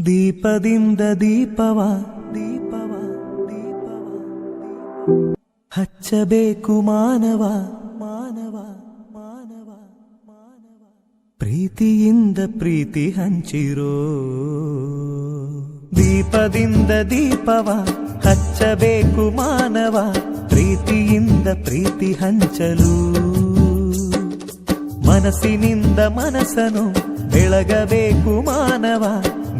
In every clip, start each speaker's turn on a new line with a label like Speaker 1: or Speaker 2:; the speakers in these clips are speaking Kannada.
Speaker 1: ದೀಪದಿಂದ ದೀಪವ ದೀಪವ ದೀಪವ ಹಚ್ಚಬೇಕು ಮಾನವ ಮಾನವ ಮಾನವ ಮಾನವ ಪ್ರೀತಿಯಿಂದ ಪ್ರೀತಿ ಹಂಚಿರೋ ದೀಪದಿಂದ ದೀಪವ ಹಚ್ಚಬೇಕು ಮಾನವ ಪ್ರೀತಿಯಿಂದ ಪ್ರೀತಿ ಹಂಚಲು ಮನಸ್ಸಿನಿಂದ ಮನಸ್ಸನು ಬೆಳಗಬೇಕು ಮಾನವ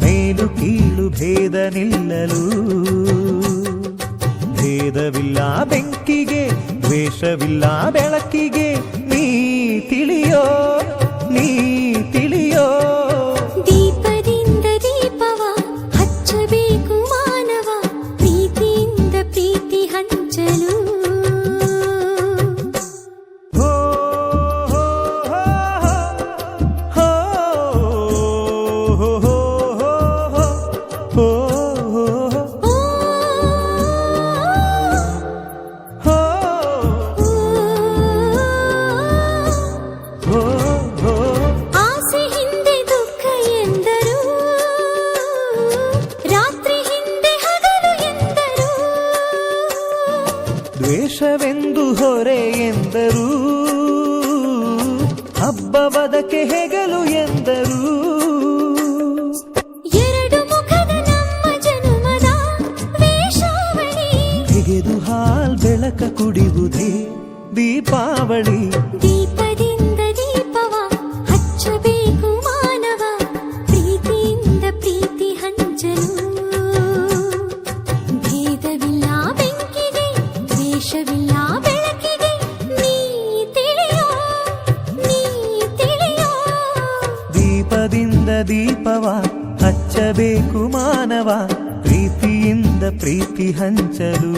Speaker 1: ಮೇಲು ಕೀಳು ಭೇದ ನಿಲ್ಲಲು ಭೇದವಿಲ್ಲ ಬೆಂಕಿಗೆ ದ್ವೇಷವಿಲ್ಲ ಬೆಳಕಿಗೆ ನೀ ತಿಳಿಯೋ ನೀ ತಿಳಿಯೋ
Speaker 2: ದೀಪದಿಂದ ದೀಪವ ಹಚ್ಚಬೇಕು ಮಾನವ ಪ್ರೀತಿಯಿಂದ ಪ್ರೀತಿ ಹಂಚಲು
Speaker 1: ದ್ವೇಷವೆಂದು ಹೊರೆ ಎಂದರು ಹಬ್ಬವದಕ್ಕೆ ಹೆಗಲು ಎಂದರು
Speaker 2: ಎರಡು ಮುಖದ ನಮ್ಮ ಜನುಮದ ವೇಷಾವಳಿ
Speaker 1: ತೆಗೆದು ಹಾಲ್ ಬೆಳಕ ಕುಡಿಯುವುದೇ ದೀಪಾವಳಿ
Speaker 2: ದೀಪದಿಂದ ದೀಪವ ಹಚ್ಚಬೇಕು ಮಾನವ ಪ್ರೀತಿಯಿಂದ ಪ್ರೀತಿ ಹಂಚಲು ಭೇದವಿಲ್ಲ ಬೆಂಕಿಗೆ ದ್ವೇಷವಿಲ್ಲ ಬೆಳಕಿಗೆ ನೀ ತಿಳಿಯೋ ನೀ ತಿಳಿಯೋ
Speaker 1: ದೀಪದಿಂದ ದೀಪವ ಹಚ್ಚಬೇಕು ಮಾನವ ಪ್ರೀತಿಯಿಂದ ಪ್ರೀತಿ ಹಂಚಲು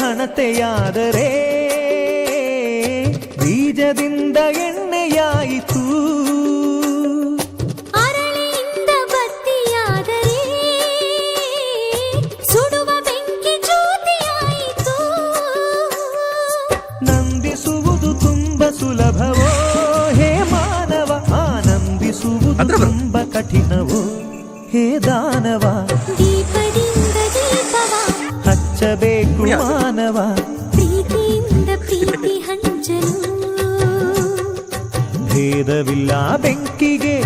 Speaker 1: ಹಣತೆಯಾದರೆ ಬೀಜದಿಂದ ಎಣ್ಣೆಯಾಯಿತು
Speaker 2: ಅರಳಿಯಿಂದ ಬತ್ತಿಯಾದರೆ ಸುಡುವ ಬೆಂಕಿ ಜ್ಯೋತಿಯಾಯಿತು
Speaker 1: ನಂದಿಸುವುದು ತುಂಬ ಸುಲಭವೋ ಹೇ ಮಾನವ ಆನಂದಿಸುವುದು ತುಂಬ ಕಠಿಣವೋ ಹೇ ದಾನವ
Speaker 2: ದೀಪದಿಂದ ದೀಪವ
Speaker 1: ಹಚ್ಚಬೇಕು ಮಾನವ
Speaker 2: ಪ್ರೀತಿಯಿಂದ ಪ್ರೀತಿ ಹಂಚಲು
Speaker 1: ಭೇದವಿಲ್ಲ ಬೆಂಕಿಗೆ